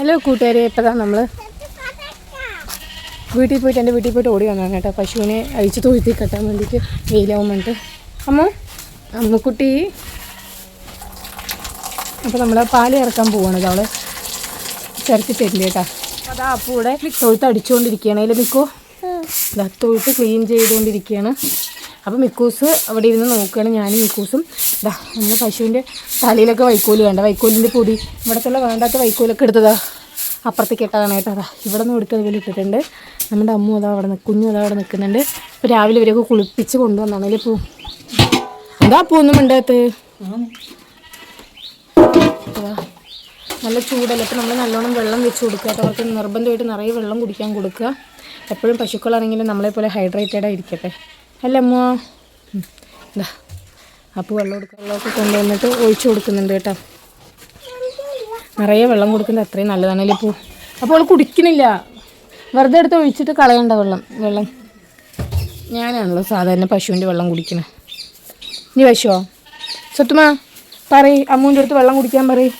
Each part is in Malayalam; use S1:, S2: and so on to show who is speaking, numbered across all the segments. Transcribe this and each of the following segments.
S1: ഹലോ കൂട്ടുകാരെ, ഇപ്പോൾ നമ്മൾ വീട്ടിൽ പോയിട്ട് ഓടി വന്നതാണ് കേട്ടോ. പശുവിനെ അഴിച്ച് തൊഴുത്തി കെട്ടാൻ വേണ്ടിയിട്ട് വെയിലാവും വേണ്ടിയിട്ട്. അമ്മുക്കുട്ടി അപ്പോൾ നമ്മൾ പാല് ഇറക്കാൻ പോവുകയാണ്. അവളെ ചിരത്തി തരില്ല കേട്ടോ. അതാ അപ്പോൾ ഇവിടെ തൊഴുത്ത് അടിച്ചുകൊണ്ടിരിക്കുകയാണ്. അതിൽ മിക്കു തൊഴുത്ത് ക്ലീൻ ചെയ്തുകൊണ്ടിരിക്കുകയാണ്. അപ്പോൾ മിക്കൂസ് അവിടെ ഇരുന്ന് നോക്കുകയാണ്. ഞാനും മിക്കൂസും നമ്മൾ പശുവിൻ്റെ തലയിലൊക്കെ വൈക്കോല് വേണ്ട, വൈക്കോലിൻ്റെ പൊടി ഇവിടത്തുള്ള വേണ്ടാത്ത വൈക്കോലൊക്കെ എടുത്തതാ അപ്പുറത്തേക്ക് ഇട്ടതാണ് കേട്ടോ. അതാ ഇവിടെ നിന്ന് എടുത്ത് അതുപോലെ ഇട്ടിട്ടുണ്ട്. നമ്മുടെ അമ്മു അതാ അവിടെ കുഞ്ഞും അതാ അവിടെ നിൽക്കുന്നുണ്ട്. ഇപ്പോൾ രാവിലെ ഇവരൊക്കെ കുളിപ്പിച്ച് കൊണ്ടുവന്നാണ്. അതിൽ എന്താ പൂവൊന്നും ഉണ്ടാകത്ത് നല്ല ചൂടല്ല. അപ്പോൾ നമ്മൾ നല്ലോണം വെള്ളം വെച്ച് കൊടുക്കുക കേട്ടോ. അവർക്ക് നിർബന്ധമായിട്ട് നിറയെ വെള്ളം കുടിക്കാൻ കൊടുക്കുക. എപ്പോഴും പശുക്കളാണെങ്കിലും നമ്മളെപ്പോലെ ഹൈഡ്രേറ്റഡ് ആയിരിക്കട്ടെ അല്ല അമ്മ. എന്താ അപ്പോൾ വെള്ളമൊക്കെ കൊണ്ടുവന്നിട്ട് ഒഴിച്ചു കൊടുക്കുന്നുണ്ട് കേട്ടോ. നിറയെ വെള്ളം കൊടുക്കുന്നത് അത്രയും നല്ലതാണല്ലേ പൂ. അപ്പോൾ അവൾ കുടിക്കണില്ല, വെറുതെ എടുത്ത് ഒഴിച്ചിട്ട് കളയണ്ട വെള്ളം. ഞാനാണല്ലോ സാധാരണ പശുവിൻ്റെ വെള്ളം കുടിക്കണേ. നീ പശുവോ സത്തുമാ? പറയ്, അമ്മൂൻ്റെ അടുത്ത് വെള്ളം കുടിക്കാൻ പറയ്.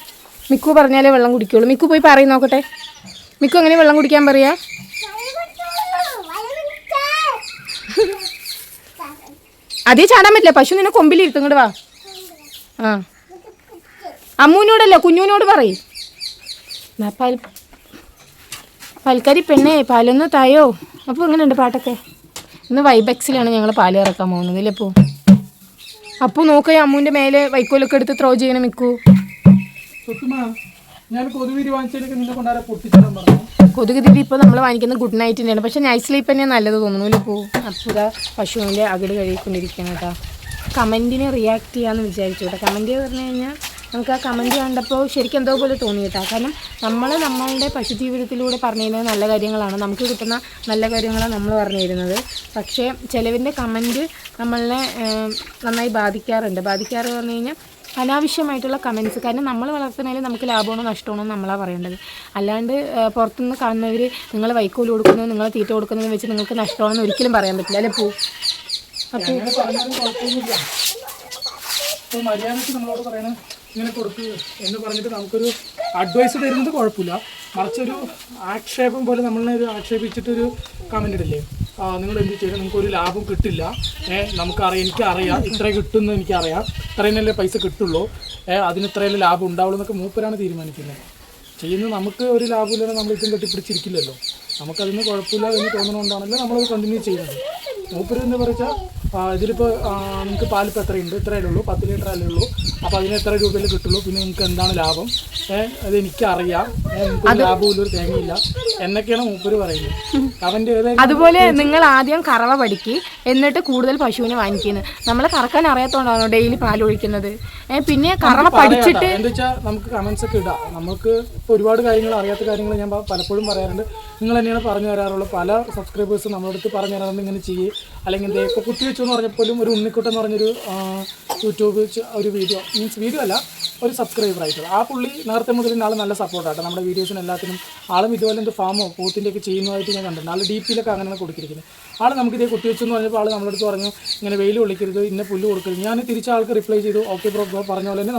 S1: മിക്കു പറഞ്ഞാലേ വെള്ളം കുടിക്കുള്ളൂ. മിക്കു പോയി പറയും നോക്കട്ടെ. മിക്കു എങ്ങനെ വെള്ളം കുടിക്കാൻ പറയാ? അതേ ചാടാൻ പറ്റില്ല. പശു നിന്നെ കൊമ്പിലിരുത്തും. ഇങ്ങോട്ട് വാ. ആ അമ്മൂനോടല്ല കുഞ്ഞുവിനോട് പറയും. പാൽക്കാരി പെണ്ണേ പാലൊന്ന് തായോ. അപ്പോൾ എങ്ങനെയുണ്ട് പാട്ടൊക്കെ? ഇന്ന് വൈബെക്സിലാണ് ഞങ്ങൾ പാല് ഇറക്കാൻ പോകുന്നത് ഇല്ലേ ഇപ്പോൾ. അപ്പോൾ നോക്കുക, അമ്മൂൻ്റെ മേലെ വൈക്കോലൊക്കെ എടുത്ത് ത്രോ ചെയ്യണം മിക്കു. കൊതുക് തിരി ഇപ്പോൾ നമ്മൾ വാങ്ങിക്കുന്നത് ഗുഡ് നൈറ്റിൻ്റെയാണ്. പക്ഷേ നൈറ്റ് സ്ലീപ്പ് തന്നെയാണ് നല്ലത് തോന്നുന്നു ഇല്ലേ ഇപ്പോൾ. അപ്പോൾ ഇതാ പശുവിൻ്റെ അകിട് കഴുകിക്കൊണ്ടിരിക്കുകയാണ് കേട്ടോ. കമൻറ്റിന് റിയാക്ട് ചെയ്യാമെന്ന് വിചാരിച്ചു കേട്ടോ. കമൻറ്റ് പറഞ്ഞു കഴിഞ്ഞാൽ നമുക്ക് ആ കമൻറ്റ് കണ്ടപ്പോൾ ശരിക്കും എന്തോ പോലെ തോന്നി കേട്ടോ. കാരണം നമ്മളുടെ പശുജീവിതത്തിലൂടെ പറഞ്ഞു തരുന്നത് നല്ല കാര്യങ്ങളാണ്, നമുക്ക് കിട്ടുന്ന നല്ല കാര്യങ്ങളാണ് നമ്മൾ പറഞ്ഞു തരുന്നത്. പക്ഷേ ചിലവിൻ്റെ കമൻറ്റ് നമ്മളെ നന്നായി ബാധിക്കാറുണ്ട് പറഞ്ഞു കഴിഞ്ഞാൽ അനാവശ്യമായിട്ടുള്ള കമൻറ്റ്സ്. കാരണം നമ്മൾ വളർത്തുന്നതിൽ നമുക്ക് ലാഭമാണോ നഷ്ടമാണോ നമ്മളാണ് പറയേണ്ടത്. അല്ലാണ്ട് പുറത്തുനിന്ന് കാണുന്നവർ നിങ്ങൾ വൈക്കോൽ കൊടുക്കുന്നത് നിങ്ങൾ തീറ്റ കൊടുക്കുന്നതെന്ന് വെച്ച് നിങ്ങൾക്ക് നഷ്ടമാണെന്ന് ഒരിക്കലും പറയാൻ പറ്റില്ല അല്ലേ പൂ.
S2: അപ്പോൾ മര്യാദയ്ക്ക് നമ്മളോട് പറയണം ഇങ്ങനെ കൊടുക്കുക എന്ന് പറഞ്ഞിട്ട് നമുക്കൊരു അഡ്വൈസ് തരുന്നത് കുഴപ്പമില്ല. മറിച്ചൊരു ആക്ഷേപം പോലെ നമ്മളെ ഒരു ആക്ഷേപിച്ചിട്ടൊരു കമൻ്റ് ഇടില്ലേ, നിങ്ങൾ എന്ത് ചെയ്യണം, നിങ്ങൾക്കൊരു ലാഭം കിട്ടില്ല, നമുക്കറിയാം, എനിക്കറിയാം ഇത്ര കിട്ടുമെന്ന് എനിക്കറിയാം, ഇത്രയെന്നല്ലേ പൈസ കിട്ടുള്ളൂ, അതിന് ഇത്രയല്ലേ ലാഭം ഉണ്ടാവുള്ളൂ എന്നൊക്കെ മൂപ്പരാണ് തീരുമാനിക്കുന്നത്. ചെയ്യുന്നത് നമുക്ക് ഒരു ലാഭമില്ലാതെ നമ്മൾ ഇതും കെട്ടിപ്പിടിച്ചിരിക്കില്ലല്ലോ. നമുക്കതിന് കുഴപ്പമില്ല എന്ന് തോന്നുന്നതുകൊണ്ടാണല്ലോ നമ്മളത് കണ്ടിന്യൂ ചെയ്യുന്നത്. മൂപ്പര് എന്താ പറയുക, ഇതിലിപ്പോൾ നിങ്ങൾക്ക് പാലിപ്പോൾ എത്രയുണ്ട്, ഇത്രയല്ലേ ഉള്ളൂ, 10 ലിറ്റർ അല്ലേ ഉള്ളൂ, അപ്പോൾ അതിന് എത്ര രൂപയിൽ കിട്ടുള്ളൂ, പിന്നെ നിങ്ങൾക്ക് എന്താണ് ലാഭം, അത് എനിക്കറിയാം, നിങ്ങൾക്ക് ലാഭമില്ല, ഒരു തേങ്ങയില്ല എന്നൊക്കെയാണ് മൂപ്പര് പറയുന്നത്. അവൻ്റെ
S1: അതുപോലെ നിങ്ങൾ ആദ്യം കറവ പഠിക്കുക, എന്നിട്ട് കൂടുതൽ പശുവിനെ വാങ്ങിക്കുന്നത്. നമ്മളെ കറക്കാൻ അറിയാത്തതുകൊണ്ടാണോ ഡെയിലി പാലൊഴിക്കുന്നത്? പിന്നെ കറവ പഠിച്ചിട്ട്
S2: എന്താ വെച്ചാൽ നമുക്ക് കമൻസ് ഒക്കെ ഇടാം. നമുക്ക് ഇപ്പോൾ ഒരുപാട് കാര്യങ്ങൾ അറിയാത്ത കാര്യങ്ങൾ ഞാൻ പലപ്പോഴും പറയാറുണ്ട്. നിങ്ങൾ തന്നെയാണ് പറഞ്ഞു തരാറുള്ളത്. പല സബ്സ്ക്രൈബേഴ്സും നമ്മളടുത്ത് പറഞ്ഞു തരാറുണ്ട് ഇങ്ങനെ ചെയ്യേ, അല്ലെങ്കിൽ എന്താ ഇപ്പോൾ കുത്തിവെച്ചു എന്ന് പറഞ്ഞപ്പോലും ഒരു ഉണ്ണിക്കുട്ടൻ എന്ന് പറഞ്ഞൊരു യൂട്യൂബ് ഒരു വീഡിയോ അല്ല, ഒരു സബ്സ്ക്രൈബറായിട്ടുള്ള ആ പുള്ളി നേരത്തെ മുതൽ ആൾ നല്ല സപ്പോർട്ടാട്ടോ നമ്മുടെ വീഡിയോസിന് എല്ലാത്തിനും. ആളും ഇതുപോലെ എന്ത് ഫാമോ പോത്തിൻ്റെയൊക്കെ ചെയ്യുന്നതായിട്ട് ഞാൻ കണ്ടിട്ടുണ്ട്. ആൾ DP-യിലൊക്കെ അങ്ങനെയാണ് കൊടുത്തിരിക്കുന്നത്. ആൾ നമുക്കിതേ കുത്തിവെച്ചു എന്ന് പറഞ്ഞപ്പോൾ ആൾ നമ്മളടുത്ത് പറഞ്ഞു ഇങ്ങനെ വെയിൽ കൊള്ളിക്കരുത്, ഇന്ന പുല്ല് കൊടുക്കരുത്. ഞാൻ തിരിച്ച ആൾക്ക് റിപ്ലൈ ചെയ്തു, ഓക്കെ ബ്രോ പറഞ്ഞ പോലെ തന്നെ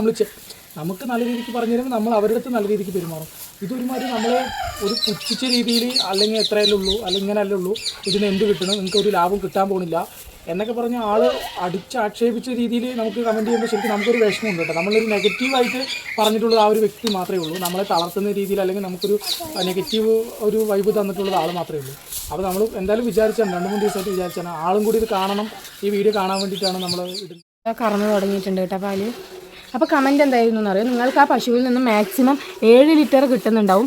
S2: നമുക്ക് നല്ല രീതിക്ക് പറഞ്ഞു തരുമ്പോൾ നമ്മൾ അവരുടെ അടുത്ത് നല്ല രീതിക്ക് പെരുമാറും. ഇതൊരുമാതിരി നമ്മളെ ഒരു പുച്ഛിച്ച രീതിയിൽ അല്ലെങ്കിൽ എത്രയല്ലേ ഉള്ളൂ, അല്ലെങ്കിൽ ഇങ്ങനെയല്ലേ ഉള്ളൂ, ഇതിന് എന്ത് കിട്ടണം, നിങ്ങൾക്ക് ഒരു ലാഭം കിട്ടാൻ പോകുന്നില്ല എന്നൊക്കെ പറഞ്ഞ ആൾ ആക്ഷേപിച്ച രീതിയിൽ നമുക്ക് കമൻറ്റ് ചെയ്യുമ്പോൾ ശരിക്കും നമുക്കൊരു വിഷമമുണ്ട് കേട്ടോ. നമ്മളൊരു നെഗറ്റീവായിട്ട് പറഞ്ഞിട്ടുള്ളത് ആ ഒരു വ്യക്തി മാത്രമേ ഉള്ളൂ. നമ്മളെ തളർത്തുന്ന രീതിയിൽ അല്ലെങ്കിൽ നമുക്കൊരു നെഗറ്റീവ് ഒരു വൈബ് തന്നിട്ടുള്ളത് ആൾ മാത്രമേ ഉള്ളൂ. അപ്പോൾ നമ്മൾ എന്തായാലും വിചാരിച്ചാണ് 2-3 ദിവസമായിട്ട് വിചാരിച്ചാണ് ആളും കൂടി ഇത് കാണണം, ഈ വീഡിയോ കാണാൻ വേണ്ടിയിട്ടാണ് നമ്മൾ
S1: കറന്ന് തുടങ്ങിയിട്ടുണ്ട് കേട്ടോ പാല്. അപ്പോൾ കമൻറ്റ് എന്തായിരുന്നു എന്നറിയോ, നിങ്ങൾക്ക് ആ പശുവിൽ നിന്ന് മാക്സിമം 7 ലിറ്റർ കിട്ടുന്നുണ്ടാവും.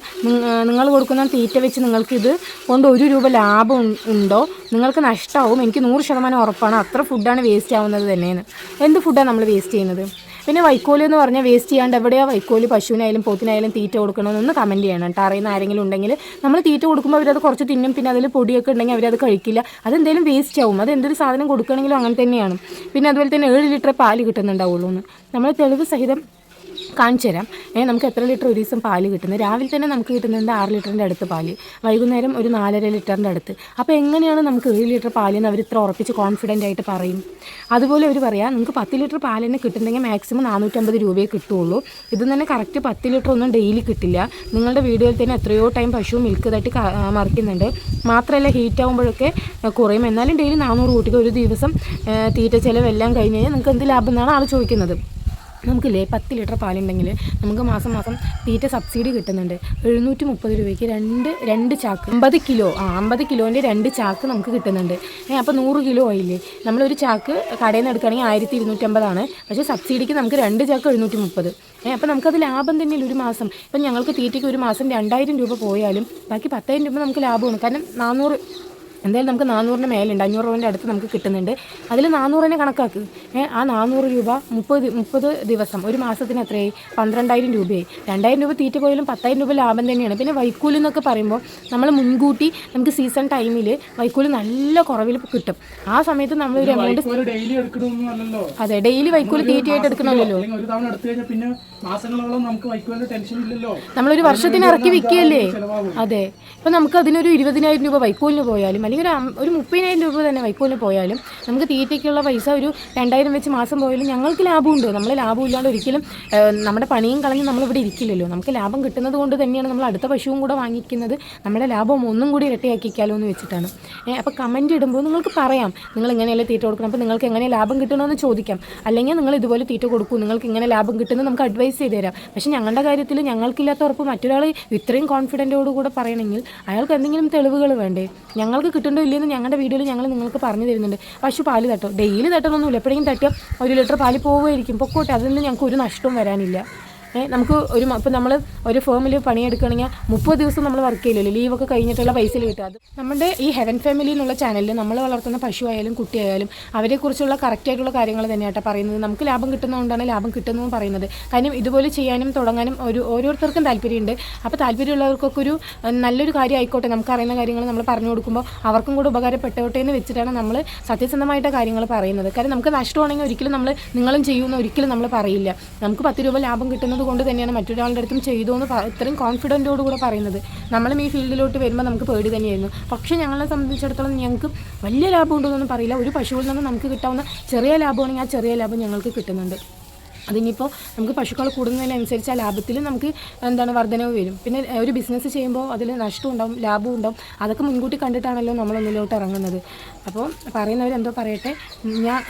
S1: നിങ്ങൾ കൊടുക്കുന്ന തീറ്റ വെച്ച് നിങ്ങൾക്ക് ഇത് കൊണ്ട് 1 രൂപ ലാഭം ഉണ്ടോ, നിങ്ങൾക്ക് നഷ്ടമാവും. എനിക്ക് 100% ഉറപ്പാണ്. അത്ര ഫുഡാണ് വേസ്റ്റ് ആവുന്നത് തന്നെയെന്ന്. എന്ത് ഫുഡാണ് നമ്മൾ വേസ്റ്റ് ചെയ്യുന്നത്? പിന്നെ വൈക്കോല് എന്ന് പറഞ്ഞാൽ വേസ്റ്റ് ചെയ്യാണ്ട് എവിടെയാണ് വൈക്കോല് പശുവിനായാലും പോത്തിനായാലും തീറ്റ കൊടുക്കണമെന്നൊന്ന് കമൻറ്റ് ചെയ്യണം കേട്ടോ. അറിയുന്ന ആരെങ്കിലും ഉണ്ടെങ്കിൽ നമ്മൾ തീറ്റ കൊടുക്കുമ്പോൾ അവരത് കുറച്ച് തിന്നും, പിന്നെ അതിൽ പൊടിയൊക്കെ ഉണ്ടെങ്കിൽ അവരത് കഴിക്കില്ല, അതെന്തെങ്കിലും വേസ്റ്റ് ആവും. അത് എന്തൊരു സാധനം കൊടുക്കുകയാണെങ്കിലും അങ്ങനെ തന്നെയാണ്. പിന്നെ അതുപോലെ തന്നെ 7 ലിറ്റർ പാല് കിട്ടുന്നുണ്ടാവുള്ളൂ എന്ന് നമ്മൾ തെളിവ് സഹിതം കാണിച്ചു തരാം. നമുക്ക് എത്ര ലിറ്റർ ഒരു ദിവസം പാല് കിട്ടുന്നത്? രാവിലെ തന്നെ നമുക്ക് കിട്ടുന്നുണ്ട് 6 ലിറ്ററിൻ്റെ അടുത്ത് പാല്, വൈകുന്നേരം ഒരു 4.5 ലിറ്ററിൻ്റെ അടുത്ത്. അപ്പോൾ എങ്ങനെയാണ് നമുക്ക് 1 ലിറ്റർ പാലെന്ന് അവർ ഇത്ര ഉറപ്പിച്ച് കോൺഫിഡൻ്റ് ആയിട്ട് പറയും? അതുപോലെ അവർ പറയാം നമുക്ക് 10 ലിറ്റർ പാൽ തന്നെ കിട്ടുന്നെങ്കിൽ മാക്സിമം 450 രൂപയെ കിട്ടുള്ളൂ. ഇത് തന്നെ കറക്റ്റ് 10 ലിറ്റർ ഒന്നും ഡെയിലി കിട്ടില്ല. നിങ്ങളുടെ വീഡിയോയിൽ തന്നെ എത്രയോ ടൈം പശു മിൽക്ക് തട്ടി മറിക്കുന്നുണ്ട്. മാത്രമല്ല ഹീറ്റ് ആകുമ്പോഴൊക്കെ കുറയും. എന്നാലും ഡെയിലി 400 കൂട്ടിക്ക് ഒരു ദിവസം തീറ്റ ചിലവെല്ലാം കഴിഞ്ഞ് കഴിഞ്ഞാൽ നിങ്ങൾക്ക് എന്ത് ലാഭം എന്നാണ് ആൾ ചോദിക്കുന്നത്. നമുക്കില്ലേ 10 ലിറ്റർ പാലുണ്ടെങ്കിൽ നമുക്ക് മാസം തീറ്റ സബ്സിഡി കിട്ടുന്നുണ്ട്. 730 രൂപയ്ക്ക് രണ്ട് ചാക്ക് 50 കിലോൻ്റെ 2 ചാക്ക് നമുക്ക് കിട്ടുന്നുണ്ട്. അപ്പോൾ 100 കിലോ ആയില്ലേ? നമ്മളൊരു ചാക്ക് കടയിൽ നിന്ന് എടുക്കുകയാണെങ്കിൽ 1250 പക്ഷേ സബ്സിഡിക്ക് നമുക്ക് 2 ചാക്ക് 730. അപ്പോൾ നമുക്കത് ലാഭം തന്നെയല്ല ഒരു മാസം. ഇപ്പം ഞങ്ങൾക്ക് തീറ്റയ്ക്ക് ഒരു മാസം 2000 രൂപ പോയാലും ബാക്കി 10,000 രൂപ നമുക്ക് ലാഭമാണ്. കാരണം 400 എന്തായാലും നമുക്ക് 400 മേലുണ്ട്, 500 രൂപേൻ്റെ അടുത്ത് നമുക്ക് കിട്ടുന്നുണ്ട്. അതിൽ 400 കണക്കാക്ക്. ആ 400 രൂപ 30 ദിവസം ഒരു മാസത്തിന് എത്രയായി? 12,000 രൂപയായി. 2,000 രൂപ തീറ്റ പോയാലും 10,000 രൂപ ലാഭം തന്നെയാണ്. പിന്നെ വൈക്കൂലി എന്നൊക്കെ പറയുമ്പോൾ നമ്മൾ മുൻകൂട്ടി നമുക്ക് സീസൺ ടൈമിൽ വൈക്കൂലി നല്ല കുറവിൽ കിട്ടും. ആ സമയത്ത് നമ്മളൊരു എമൗണ്ട് അതെ ഡെയിലി വൈക്കൂലി തീറ്റയായിട്ട് എടുക്കണമല്ലോ. നമ്മളൊരു വർഷത്തിന് ഇറക്കി വിൽക്കുകയല്ലേ. അതെ, ഇപ്പം നമുക്ക് അതിനൊരു 20,000 രൂപ വൈക്കോലിന് പോയാലും അല്ലെങ്കിൽ ഒരു 30,000 രൂപ തന്നെ വൈക്കോലിന് പോയാലും നമുക്ക് തീറ്റയ്ക്കുള്ള പൈസ ഒരു 2,000 വെച്ച് മാസം പോയാലും ഞങ്ങൾക്ക് ലാഭമുണ്ട്. നമ്മൾ ലാഭം ഇല്ലാണ്ട് ഒരിക്കലും നമ്മുടെ പണിയും കളഞ്ഞ് നമ്മളിവിടെ ഇരിക്കില്ലല്ലോ. നമുക്ക് ലാഭം കിട്ടുന്നത് കൊണ്ട് തന്നെയാണ് നമ്മൾ അടുത്ത പശുവും കൂടെ വാങ്ങിക്കുന്നത്. നമ്മുടെ ലാഭം ഒന്നും കൂടി ഇരട്ടിയാക്കിക്കാലോ എന്ന് വെച്ചിട്ടാണ്. അപ്പോൾ കമൻറ്റ് ഇടുമ്പോൾ നിങ്ങൾക്ക് പറയാം നിങ്ങൾ ഇങ്ങനെയല്ലേ തീറ്റ കൊടുക്കണം, അപ്പോൾ നിങ്ങൾക്ക് എങ്ങനെ ലാഭം കിട്ടണമെന്ന് ചോദിക്കാം. അല്ലെങ്കിൽ നിങ്ങൾ ഇതുപോലെ തീറ്റ കൊടുക്കൂ, നിങ്ങൾക്ക് ഇങ്ങനെ ലാഭം കിട്ടുന്നത് നമുക്ക് അഡ്വൈസ് ചെയ്ത് തരാം. പക്ഷേ ഞങ്ങളുടെ കാര്യത്തിൽ ഞങ്ങൾക്കില്ലാത്ത ഉറപ്പ് മറ്റൊരാൾ ഇത്രയും കോൺഫിഡൻറ്റോടുകൂടെ പറയണമെങ്കിൽ അയാൾക്ക് എന്തെങ്കിലും തെളിവുകൾ വേണ്ടേ? ഞങ്ങൾക്ക് കിട്ടണ്ടോ ഇല്ലെന്ന് ഞങ്ങളുടെ വീഡിയോയിൽ ഞങ്ങൾ നിങ്ങൾക്ക് പറഞ്ഞു തരുന്നുണ്ട്. പശു പാല് തട്ടോ, ഡെയിലി തട്ടണമെന്നില്ല, എപ്പോഴെങ്കിലും തട്ടിയാൽ 1 ലിറ്റർ പാല് പോവുമായിരിക്കും, പൊക്കോട്ടെ, അതിൽ ഞങ്ങൾക്ക് ഒരു നഷ്ടവും വരാനില്ല. നമുക്ക് ഇപ്പം നമ്മൾ ഒരു ഫേമിൽ പണിയെടുക്കുകയാണെങ്കിൽ 30 ദിവസം നമ്മൾ വർക്ക് ചെയ്യില്ലല്ലോ, ലീവൊക്കെ കഴിഞ്ഞിട്ടുള്ള പൈസയിൽ കിട്ടുക. അത് നമ്മുടെ ഈ ഹെവൻ ഫാമിലി എന്നുള്ള ചാനലിൽ നമ്മൾ വളർത്തുന്ന പശു ആയാലും കുട്ടിയായാലും അവരെക്കുറിച്ചുള്ള കറക്റ്റായിട്ടുള്ള കാര്യങ്ങൾ തന്നെയാട്ടോ പറയുന്നത്. നമുക്ക് ലാഭം കിട്ടുന്നതുകൊണ്ടാണ് ലാഭം കിട്ടുന്നതെന്ന് പറയുന്നത്. കാര്യം ഇതുപോലെ ചെയ്യാനും തുടങ്ങാനും ഓരോരുത്തർക്കും താല്പര്യമുണ്ട്. അപ്പോൾ താല്പര്യമുള്ളവർക്കൊക്കെ ഒരു നല്ലൊരു കാര്യം ആയിക്കോട്ടെ, നമുക്കറിയുന്ന കാര്യങ്ങൾ നമ്മൾ പറഞ്ഞു കൊടുക്കുമ്പോൾ അവർക്കും കൂടെ ഉപകാരപ്പെട്ടോട്ടെ എന്ന് വെച്ചിട്ടാണ് നമ്മൾ സത്യസന്ധമായിട്ട് കാര്യങ്ങൾ പറയുന്നത്. കാരണം നമുക്ക് നഷ്ടമാണെങ്കിൽ ഒരിക്കലും നിങ്ങളും ചെയ്യുമെന്ന് ഒരിക്കലും നമ്മൾ പറയില്ല. നമുക്ക് 10 രൂപ ലാഭം കിട്ടുന്നത് കൊണ്ട് തന്നെയാണ് മറ്റൊരാളുടെ അടുത്തും ചെയ്തോ എന്ന് ഇത്രയും കോൺഫിഡൻറ്റോടുകൂടെ പറയുന്നത്. നമ്മളും ഈ ഫീൽഡിലോട്ട് വരുമ്പോൾ നമുക്ക് പേടി തന്നെയായിരുന്നു. പക്ഷേ ഞങ്ങളെ സംബന്ധിച്ചിടത്തോളം ഞങ്ങൾക്ക് വലിയ ലാഭം ഉണ്ടോയെന്നൊന്നും പറയില്ല. ഒരു പശുവിൽ നിന്ന് നമുക്ക് കിട്ടാവുന്ന ചെറിയ ലാഭമാണെങ്കിൽ ആ ചെറിയ ലാഭം ഞങ്ങൾക്ക് കിട്ടുന്നുണ്ട്. അതിനിപ്പോൾ നമുക്ക് പശുക്കൾ കൂടുന്നതിനനുസരിച്ച് ആ ലാഭത്തിൽ നമുക്ക് വർധനവ് വരും. പിന്നെ ഒരു ബിസിനസ് ചെയ്യുമ്പോൾ അതിൽ നഷ്ടം ഉണ്ടാവും, ലാഭവും ഉണ്ടാവും. അതൊക്കെ മുൻകൂട്ടി കണ്ടിട്ടാണല്ലോ നമ്മളൊന്നിലോട്ട് ഇറങ്ങുന്നത്. അപ്പോൾ പറയുന്നവരെന്തോ പറയട്ടെ,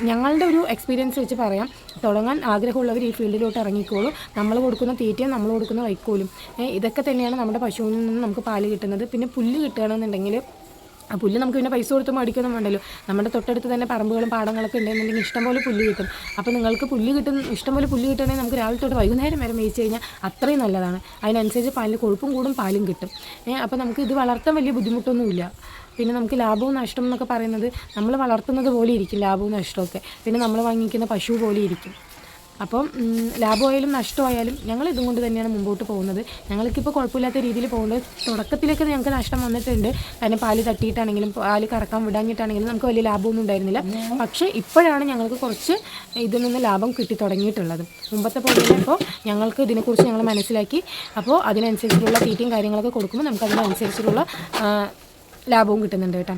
S1: ഞങ്ങളുടെ ഒരു എക്സ്പീരിയൻസ് വെച്ച് പറയാം. തുടങ്ങാൻ ആഗ്രഹമുള്ളവർ ഈ ഫീൽഡിലോട്ട് ഇറങ്ങിക്കോളും. നമ്മൾ കൊടുക്കുന്ന തീറ്റയും നമ്മൾ കൊടുക്കുന്ന വൈക്കോലും ഇതൊക്കെ തന്നെയാണ് നമ്മുടെ പശുവിൽ നിന്ന് നമുക്ക് പാല് കിട്ടുന്നത്. പിന്നെ പുല്ല് കിട്ടുകയാണെന്നുണ്ടെങ്കിൽ ആ പുല്ല് നമുക്ക് പിന്നെ പൈസ കൊടുത്ത് മേടിക്കൊന്നും വേണ്ടല്ലോ. നമ്മുടെ തൊട്ടടുത്ത് തന്നെ പറമ്പുകളും പാടങ്ങളൊക്കെ ഉണ്ടെന്നുണ്ടെങ്കിൽ ഇഷ്ടംപോലെ പുല്ല് കിട്ടും. അപ്പോൾ നിങ്ങൾക്ക് ഇഷ്ടംപോലെ പുല്ല് കിട്ടുകയാണെങ്കിൽ നമുക്ക് രാവിലെ തൊട്ട് വൈകുന്നേരം വരെ മേയിച്ച് കഴിഞ്ഞാൽ അത്രയും നല്ലതാണ്. അതിനനുസരിച്ച് പാലിന് കൊഴുപ്പും കൂടും, പാലും കിട്ടും. അപ്പോൾ നമുക്ക് ഇത് വളർത്താൻ വലിയ ബുദ്ധിമുട്ടൊന്നുമില്ല. പിന്നെ നമുക്ക് ലാഭവും നഷ്ടം എന്നൊക്കെ പറയുന്നത് നമ്മൾ വളർത്തുന്നത് പോലെ ഇരിക്കും ലാഭവും നഷ്ടമൊക്കെ. പിന്നെ നമ്മൾ വാങ്ങിക്കുന്ന പശു പോലെ ഇരിക്കും. അപ്പം ലാഭമായാലും നഷ്ടമായാലും ഞങ്ങൾ ഇതും കൊണ്ട് തന്നെയാണ് മുമ്പോട്ട് പോകുന്നത്. ഞങ്ങൾക്കിപ്പോൾ കുഴപ്പമില്ലാത്ത രീതിയിൽ പോകുന്നത്. തുടക്കത്തിലേക്ക് ഞങ്ങൾക്ക് നഷ്ടം വന്നിട്ടുണ്ട്. കാരണം പാല് തട്ടിയിട്ടാണെങ്കിലും പാല് കറക്കാൻ വിടാഞ്ഞിട്ടാണെങ്കിലും നമുക്ക് വലിയ ലാഭമൊന്നും ഉണ്ടായിരുന്നില്ല. പക്ഷേ ഇപ്പോഴാണ് ഞങ്ങൾക്ക് കുറച്ച് ഇതിൽ നിന്ന് ലാഭം കിട്ടി തുടങ്ങിയിട്ടുള്ളത്. മുമ്പത്തെ പോലെ തന്നെ ഇപ്പോൾ ഞങ്ങൾക്ക് ഇതിനെക്കുറിച്ച് ഞങ്ങൾ മനസ്സിലാക്കി. അപ്പോൾ അതിനനുസരിച്ചുള്ള തീറ്റയും കാര്യങ്ങളൊക്കെ കൊടുക്കുമ്പോൾ നമുക്ക് അതിനനുസരിച്ചുള്ള ലാഭവും കിട്ടുന്നുണ്ട് കേട്ടോ.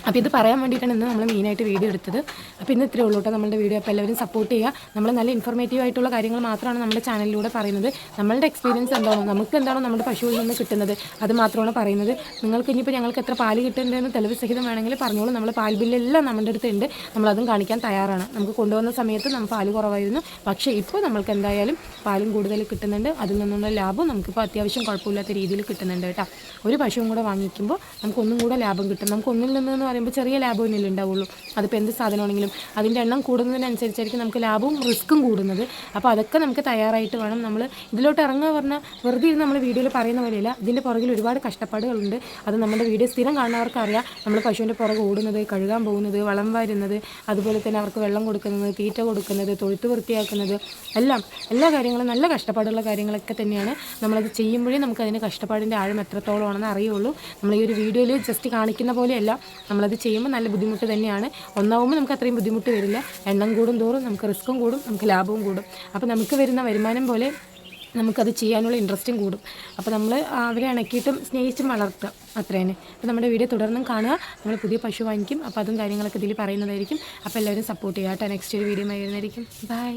S1: അപ്പോൾ ഇത് പറയാൻ വേണ്ടിയിട്ടാണ് ഇന്ന് നമ്മൾ മെയിനായിട്ട് വീഡിയോ എടുത്തത്. അപ്പോൾ ഇന്ന് ഇത്രയേ ഉള്ളൂ കേട്ടോ നമ്മളുടെ വീഡിയോ. അപ്പോൾ എല്ലാവരും സപ്പോർട്ട് ചെയ്യുക. നമ്മൾ നല്ല ഇൻഫോർമേറ്റീവ് ആയിട്ടുള്ള കാര്യങ്ങൾ മാത്രമാണ് നമ്മുടെ ചാനലിലൂടെ പറയുന്നത്. നമ്മളുടെ എക്സ്പീരിയൻസ് എന്താണോ, നമുക്ക് എന്താണോ നമ്മുടെ പശുവിൽ നിന്ന് കിട്ടുന്നത് അത് മാത്രമാണ് പറയുന്നത്. നിങ്ങൾക്ക് ഇനിയിപ്പോൾ ഞങ്ങൾക്ക് എത്ര പാല് കിട്ടുന്നതെന്ന് തെളിവ് സഹിതം വേണമെങ്കിൽ പറഞ്ഞോളൂ. നമ്മൾ പാൽ ബില്ലെല്ലാം നമ്മുടെ അടുത്തുണ്ട്, നമ്മളതും കാണിക്കാൻ തയ്യാറാണ്. നമുക്ക് കൊണ്ടുവന്ന സമയത്ത് നമ്മൾ പാല് കുറവായിരുന്നു, പക്ഷേ ഇപ്പോൾ നമ്മൾക്ക് എന്തായാലും പാലും കൂടുതൽ കിട്ടുന്നുണ്ട്. അതിൽ നിന്നുള്ള ലാഭം നമുക്കിപ്പോൾ അത്യാവശ്യം കുഴപ്പമില്ലാത്ത രീതിയിൽ കിട്ടുന്നുണ്ട് കേട്ടോ. ഒരു പശുവും കൂടെ വാങ്ങിക്കുമ്പോൾ നമുക്കൊന്നും കൂടെ ലാഭം കിട്ടും. നമുക്ക് ഒന്നിൽ നിന്നെന്ന് പറയുമ്പോൾ ചെറിയ ലാഭമൊന്നുമില്ല ഉണ്ടാവുള്ളൂ. അതിപ്പോൾ എന്ത് സാധനമാണെങ്കിലും അതിൻ്റെ എണ്ണം കൂടുന്നതിനനുസരിച്ചായിരിക്കും നമുക്ക് ലാഭവും റിസ്ക്കും കൂടുന്നത്. അപ്പോൾ അതൊക്കെ നമുക്ക് തയ്യാറായിട്ട് വേണം നമ്മൾ ഇതിലോട്ട് ഇറങ്ങുക. പറഞ്ഞാൽ വെറുതെ ഇരുന്ന് നമ്മൾ വീഡിയോയിൽ പറയുന്ന പോലെയല്ല, ഇതിൻ്റെ പുറകിൽ ഒരുപാട് കഷ്ടപ്പാടുകളുണ്ട്. അത് നമ്മുടെ വീഡിയോ സ്ഥിരം കാണുന്നവർക്ക് അറിയാം. നമ്മൾ പശുവിൻ്റെ പുറകെ ഓടുന്നത്, കഴുകാൻ പോകുന്നത്, വളം വരുന്നത്, അതുപോലെ തന്നെ അവർക്ക് വെള്ളം കൊടുക്കുന്നത്, തീറ്റ കൊടുക്കുന്നത്, തൊഴുത്ത് വൃത്തിയാക്കുന്നത്, എല്ലാ കാര്യങ്ങളും നല്ല കഷ്ടപ്പാടുള്ള കാര്യങ്ങളൊക്കെ തന്നെയാണ്. നമ്മളത് ചെയ്യുമ്പോഴേ നമുക്കതിൻ്റെ കഷ്ടപ്പാടിൻ്റെ ആഴം എത്രത്തോളമാണെന്ന് അറിയുള്ളൂ. നമ്മൾ ഈ ഒരു വീഡിയോയിൽ ജസ്റ്റ് കാണിക്കുന്ന പോലെയല്ല നമ്മൾ നമ്മളത് ചെയ്യുമ്പോൾ നല്ല ബുദ്ധിമുട്ട് തന്നെയാണ്. ഒന്നാവുമ്പോൾ നമുക്ക് അത്രയും ബുദ്ധിമുട്ട് വരില്ല. എണ്ണം കൂടും തോറും നമുക്ക് റിസ്ക്കും കൂടും, നമുക്ക് ലാഭവും കൂടും. അപ്പോൾ നമുക്ക് വരുന്ന വരുമാനം പോലെ നമുക്കത് ചെയ്യാനുള്ള ഇൻട്രസ്റ്റും കൂടും. അപ്പോൾ നമ്മൾ അവരെ ഇണക്കിയിട്ടും സ്നേഹിച്ചും വളർത്തുക, അത്ര തന്നെ. അപ്പോൾ നമ്മുടെ വീഡിയോ തുടർന്നും കാണുക. നമ്മൾ പുതിയ പശു വാങ്ങിക്കും, അപ്പോൾ അതും കാര്യങ്ങളൊക്കെ ഇതിൽ പറയുന്നതായിരിക്കും. അപ്പോൾ എല്ലാവരും സപ്പോർട്ട് ചെയ്യുക കേട്ടോ. നെക്സ്റ്റ് ഒരു വീഡിയോ വരുന്നതായിരിക്കും. ബൈ.